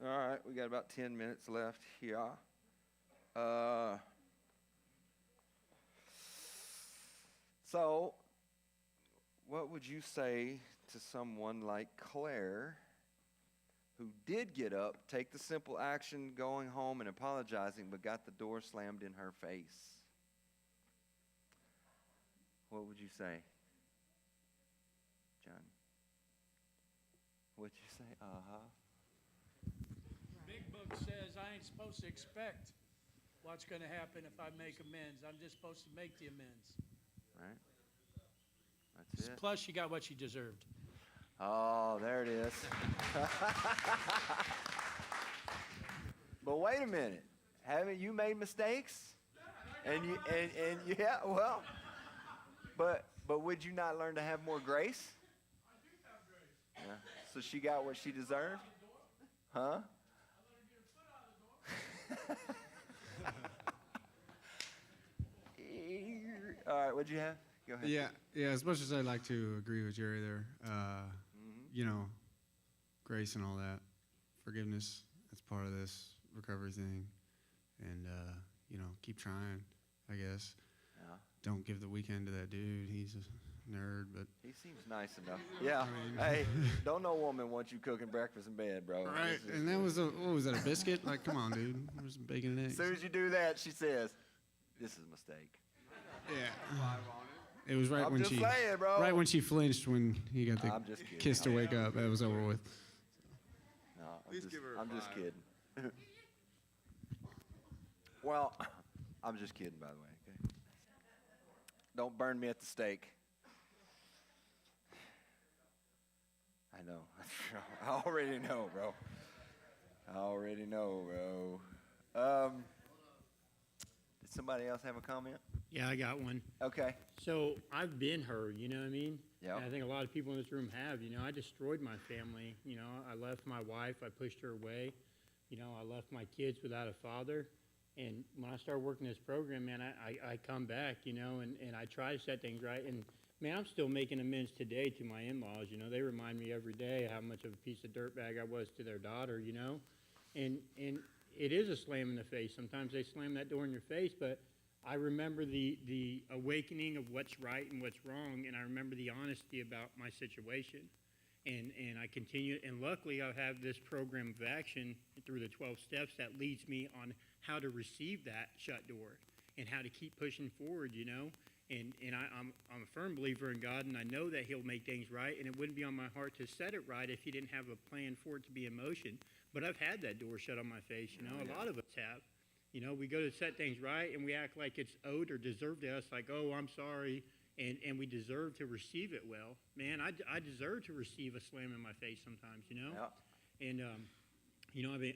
right, we got about 10 minutes left here. Uh, so, what would you say to someone like Claire who did get up, take the simple action going home and apologizing, but got the door slammed in her face? What would you say, John? What'd you say? Big Book says I ain't supposed to expect what's going to happen if I make amends. I'm just supposed to make the amends. Right? That's it. Plus, she got what she deserved. Oh, there it is. But wait a minute. Haven't you made mistakes? And yeah, well, but would you not learn to have more grace? I do have grace. Yeah. So she got what she deserved? Huh? I let her get her foot out of the door. All right, what'd you have? Go ahead. Yeah. As much as I'd like to agree with Jerry there, grace and all that, forgiveness, that's part of this recovery thing, and keep trying, I guess. Yeah. Don't give the weekend to that dude. He's a nerd, but He seems nice enough. Yeah. Hey, don't no woman want you cooking breakfast in bed, bro. right. And that was what was that, a biscuit? Like, come on, dude. There's some bacon and As eggs. soon as you do that, she says, "This is a mistake." Yeah. It was right I'm when just she saying, bro. right when she flinched when he got I'm the just kidding. kiss to wake up. That was over with. No, Please give her a I'm just 5. kidding. Well, I'm just kidding, by the way. Okay. Don't burn me at the stake. I know. I already know, bro. Did somebody else have a comment? Yeah, I got one. Okay. So I've been her, you know what I mean? Yeah. And I think a lot of people in this room have. I destroyed my family. I left my wife. I pushed her away. I left my kids without a father. And when I started working this program, man, I come back, and I try to set things right. And, man, I'm still making amends today to my in-laws. They remind me every day how much of a piece of dirtbag I was to their daughter, And it is a slam in the face. Sometimes they slam that door in your face, but I remember the awakening of what's right and what's wrong, and I remember the honesty about my situation. And I continue, and luckily I have this program of action through the 12 steps that leads me on how to receive that shut door and how to keep pushing forward, And I'm a firm believer in God, and I know that He'll make things right, and it wouldn't be on my heart to set it right if He didn't have a plan for it to be in motion. But I've had that door shut on my face, A lot of us have. We go to set things right, and we act like it's owed or deserved to us, like, oh, I'm sorry, and we deserve to receive it well. Man, I deserve to receive a slam in my face sometimes, Yeah. And,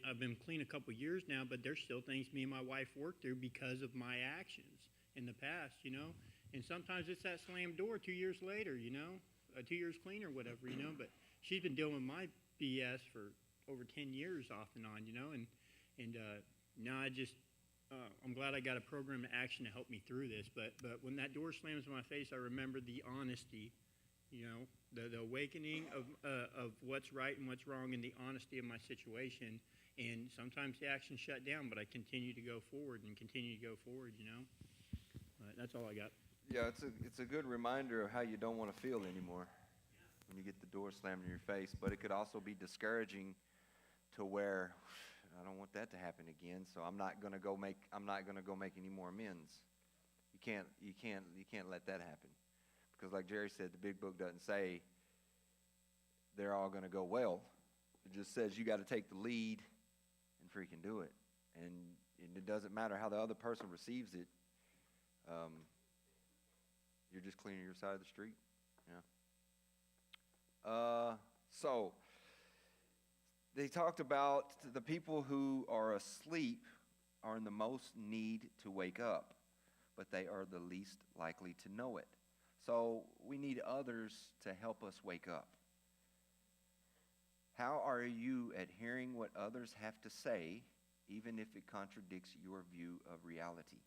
I've been clean a couple years now, but there's still things me and my wife work through because of my actions in the past, And sometimes it's that slammed door 2 years later, 2 years clean or whatever, But she's been dealing with my BS for over 10 years off and on, And now I'm glad I got a program of action to help me through this. But when that door slams in my face, I remember the honesty, the awakening of what's right and what's wrong, and the honesty of my situation. And sometimes the action shut down, but I continue to go forward. But that's all I got. Yeah, it's a good reminder of how you don't want to feel anymore when you get the door slammed in your face. But it could also be discouraging to where I don't want that to happen again. So I'm not gonna go make any more amends. You can't let that happen, because like Jerry said, the big book doesn't say they're all gonna go well. It just says you got to take the lead and freaking do it. And it doesn't matter how the other person receives it. You're just cleaning your side of the street. Yeah. So they talked about the people who are asleep are in the most need to wake up, but they are the least likely to know it. So we need others to help us wake up. How are you at hearing what others have to say, even if it contradicts your view of reality?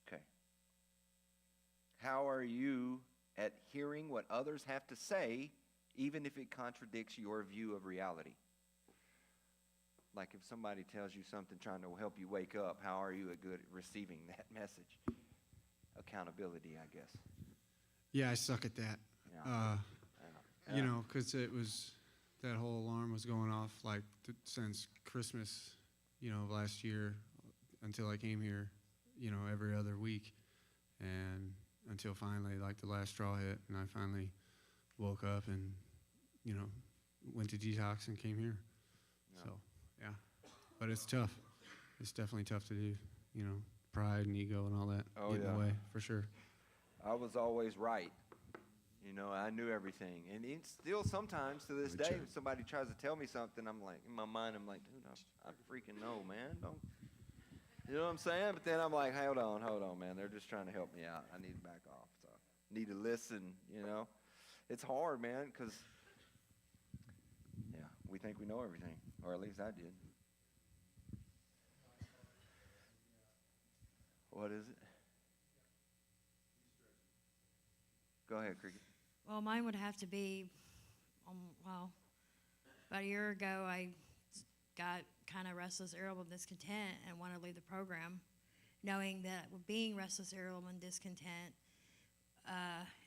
Okay. How are you at hearing what others have to say, even if it contradicts your view of reality. Like if somebody tells you something trying to help you wake up, how are you good at receiving that message? Accountability, I guess. Yeah, I suck at that. Yeah. I know. You know, because it was, that whole alarm was going off like since Christmas, you know, last year until I came here, you know, every other week. And until finally, like the last straw hit, and I finally woke up and, you know, went to detox and came here. Yeah. So, yeah. But it's tough. It's definitely tough to do, you know, pride and ego and all that Oh, get in yeah. the way, for sure. I was always right. You know, I knew everything. And it's still sometimes to this day, if somebody tries to tell me something, I'm like, in my mind, I'm like, dude, I freaking know, man. Don't, you know what I'm saying? But then I'm like, hold on, man. They're just trying to help me out. I need to back off. So, need to listen, you know. It's hard, man, because, yeah, we think we know everything. Or at least I did. What is it? Go ahead, Cricket. Well, mine would have to be, about a year ago, I got kind of restless, irritable, and discontent and wanted to leave the program, knowing that being restless, irritable, and discontent,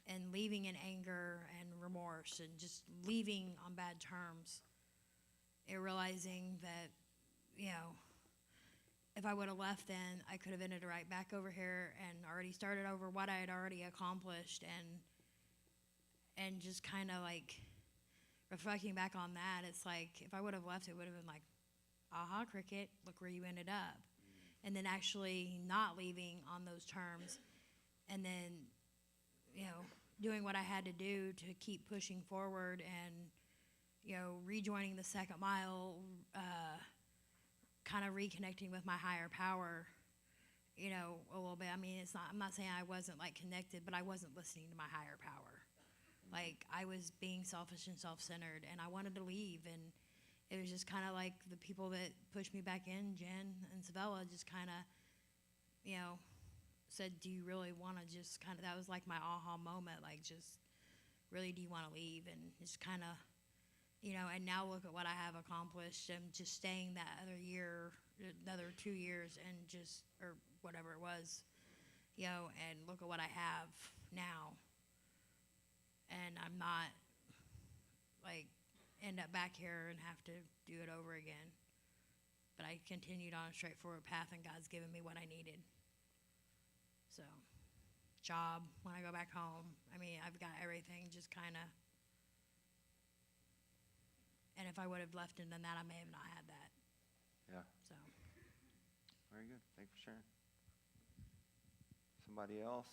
and leaving in anger and remorse and just leaving on bad terms, and realizing that, you know, if I would have left then, I could have ended right back over here and already started over what I had already accomplished, and just kind of like reflecting back on that, it's like if I would have left, it would have been like, aha, Cricket, look where you ended up. And then actually not leaving on those terms, and then, you know, doing what I had to do to keep pushing forward and, you know, rejoining the second mile, kind of reconnecting with my higher power, you know, a little bit. I mean, I'm not saying I wasn't like connected, but I wasn't listening to my higher power. Like, I was being selfish and self-centered, and I wanted to leave, and it was just kind of like the people that pushed me back in, Jen and Savella, just kind of, you know, said, do you really want to just kind of, that was like my aha moment, like, just, really, do you want to leave? And it's kind of, you know, and now look at what I have accomplished, and just staying that other year, another 2 years, and just, or whatever it was, you know, and look at what I have now. And I'm not, like, end up back here and have to do it over again. But I continued on a straightforward path, and God's given me what I needed. So, job, when I go back home, I mean, I've got everything just kind of, and if I would have left and done that, I may have not had that. Yeah. So, Very good. Thanks for sharing. Somebody else?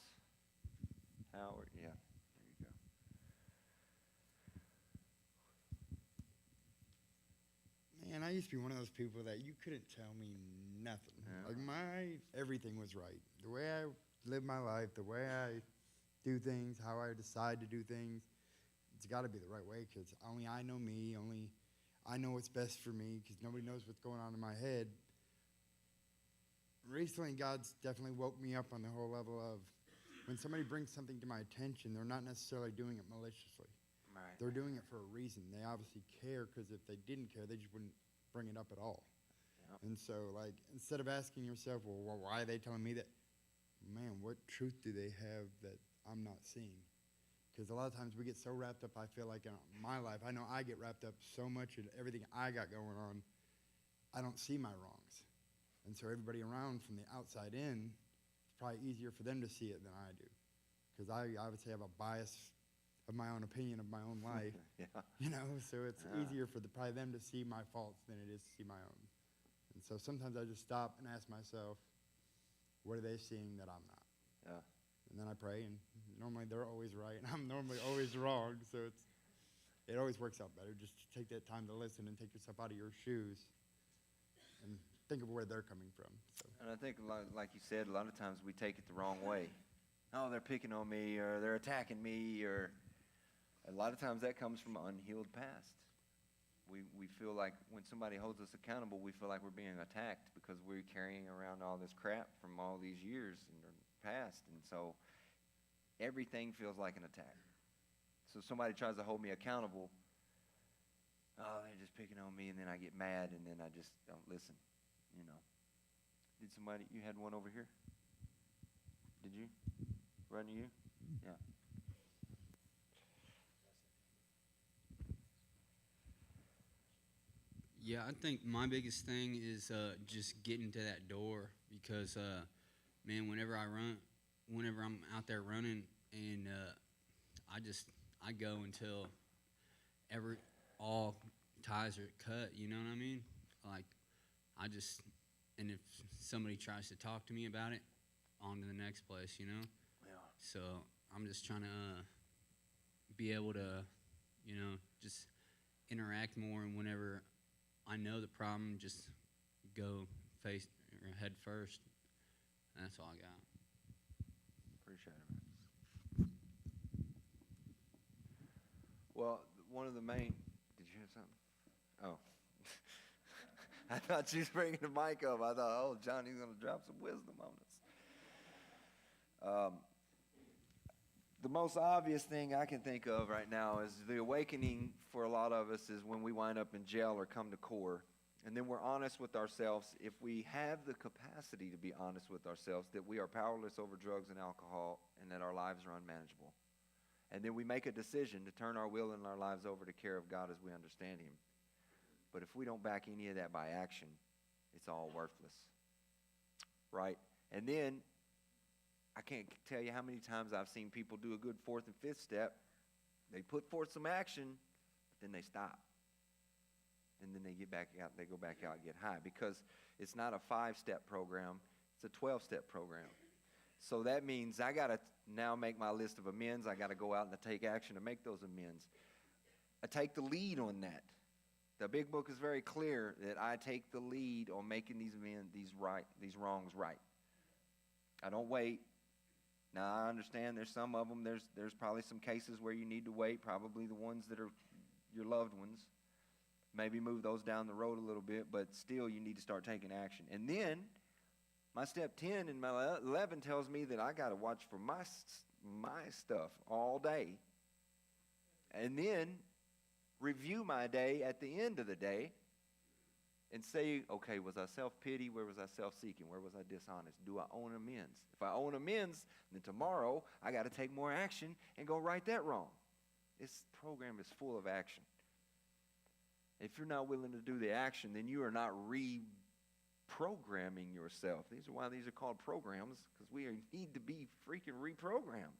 Howard? Yeah. There you go. Man, I used to be one of those people that you couldn't tell me nothing. Yeah. Like everything was right. The way I live my life, the way I do things, how I decide to do things, it's got to be the right way, because only I know me, only I know what's best for me, because nobody knows what's going on in my head. Recently, God's definitely woke me up on the whole level of when somebody brings something to my attention, they're not necessarily doing it maliciously. Right. They're doing it for a reason. They obviously care, because if they didn't care, they just wouldn't bring it up at all. Yep. And so, like, instead of asking yourself, well, why are they telling me that? Man, what truth do they have that I'm not seeing? Because a lot of times we get so wrapped up, I feel like in my life, I know I get wrapped up so much in everything I got going on, I don't see my wrongs. And so everybody around from the outside in, it's probably easier for them to see it than I do. Because I obviously have a bias of my own opinion of my own life, Yeah. you know, so it's Yeah. easier for probably them to see my faults than it is to see my own. And so sometimes I just stop and ask myself, what are they seeing that I'm not? Yeah. And then I pray, and normally they're always right, and I'm normally always wrong, so it always works out better. Just take that time to listen and take yourself out of your shoes and think of where they're coming from. So. And I think, like you said, a lot of times we take it the wrong way. Oh, they're picking on me, or they're attacking me, or a lot of times that comes from an unhealed past. We feel like when somebody holds us accountable, we feel like we're being attacked because we're carrying around all this crap from all these years in the past. And so everything feels like an attack. So somebody tries to hold me accountable. Oh, they're just picking on me, and then I get mad, and then I just don't listen, you know. Did somebody, you had one over here? Did you? Run to you? Yeah. Yeah, I think my biggest thing is just getting to that door because, man, whenever I'm out there running, and I go until all ties are cut. You know what I mean? Like, and if somebody tries to talk to me about it, on to the next place. You know? Yeah. So I'm just trying to be able to, just interact more, and whenever I know the problem, just go face or head first. And that's all I got. Appreciate it, man. Well, one of the main. Did you have something? Oh. I thought you was bringing the mic up. I thought, oh, Johnny's going to drop some wisdom on us. The most obvious thing I can think of right now is the awakening for a lot of us is when we wind up in jail or come to core. And then we're honest with ourselves. If we have the capacity to be honest with ourselves, that we are powerless over drugs and alcohol and that our lives are unmanageable. And then we make a decision to turn our will and our lives over to care of God as we understand Him. But if we don't back any of that by action, it's all worthless. Right? And then I can't tell you how many times I've seen people do a good fourth and fifth step. They put forth some action, but then they stop. And then they get back out, they go back out and get high, because it's not a 5-step program, it's a 12-step program. So that means I got to now make my list of amends. I got to go out and take action to make those amends. I take the lead on that. The big book is very clear that I take the lead on making these amends, these wrongs right. I don't wait. Now, I understand there's some of them, there's probably some cases where you need to wait, probably the ones that are your loved ones. Maybe move those down the road a little bit, but still you need to start taking action. And then my step 10 and my 11 tells me that I got to watch for my stuff all day. And then review my day at the end of the day and say, okay, was I self-pity? Where was I self-seeking? Where was I dishonest? Do I own amends? If I own amends, then tomorrow I got to take more action and go right that wrong. This program is full of action. If you're not willing to do the action, then you are not reprogramming yourself. These are why these are called programs, because we need to be freaking reprogrammed.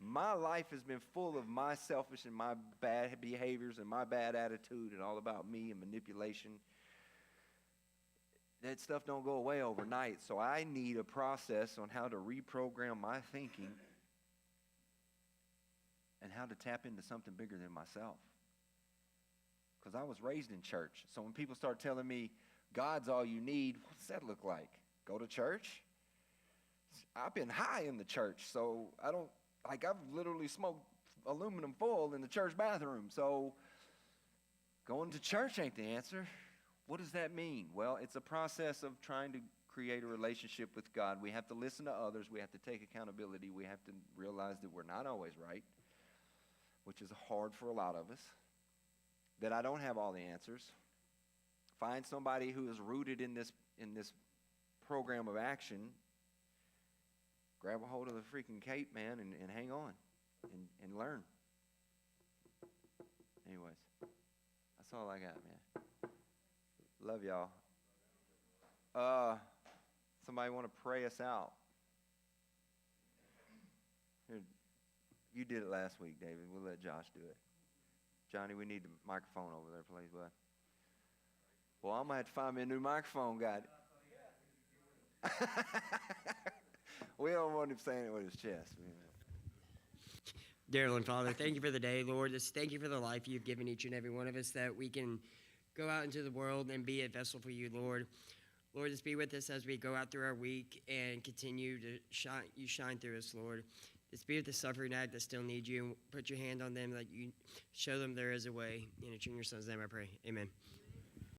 My life has been full of my selfish and my bad behaviors and my bad attitude and all about me and manipulation. That stuff don't go away overnight, so I need a process on how to reprogram my thinking and how to tap into something bigger than myself. Because I was raised in church. So when people start telling me God's all you need, what's that look like? Go to church? I've been high in the church, so I've literally smoked aluminum foil in the church bathroom. So going to church ain't the answer. What does that mean? Well, it's a process of trying to create a relationship with God. We have to listen to others. We have to take accountability. We have to realize that we're not always right, which is hard for a lot of us. That I don't have all the answers. Find somebody who is rooted in this program of action. Grab a hold of the freaking cape, man, and hang on and learn. Anyways, that's all I got, man. Love y'all. Somebody want to pray us out? Here, you did it last week, David. We'll let Josh do it. Johnny, we need the microphone over there, please, bud. Well, I'm going to have to find me a new microphone, God. We don't want him saying it with his chest. Dear Lord Father, thank you for the day, Lord. Just thank you for the life you've given each and every one of us, that we can go out into the world and be a vessel for you, Lord. Lord, just be with us as we go out through our week and continue to shine through us, Lord. Just be with the suffering act that still need you. Put your hand on them, that you show them there is a way. In your Son's name I pray. Amen.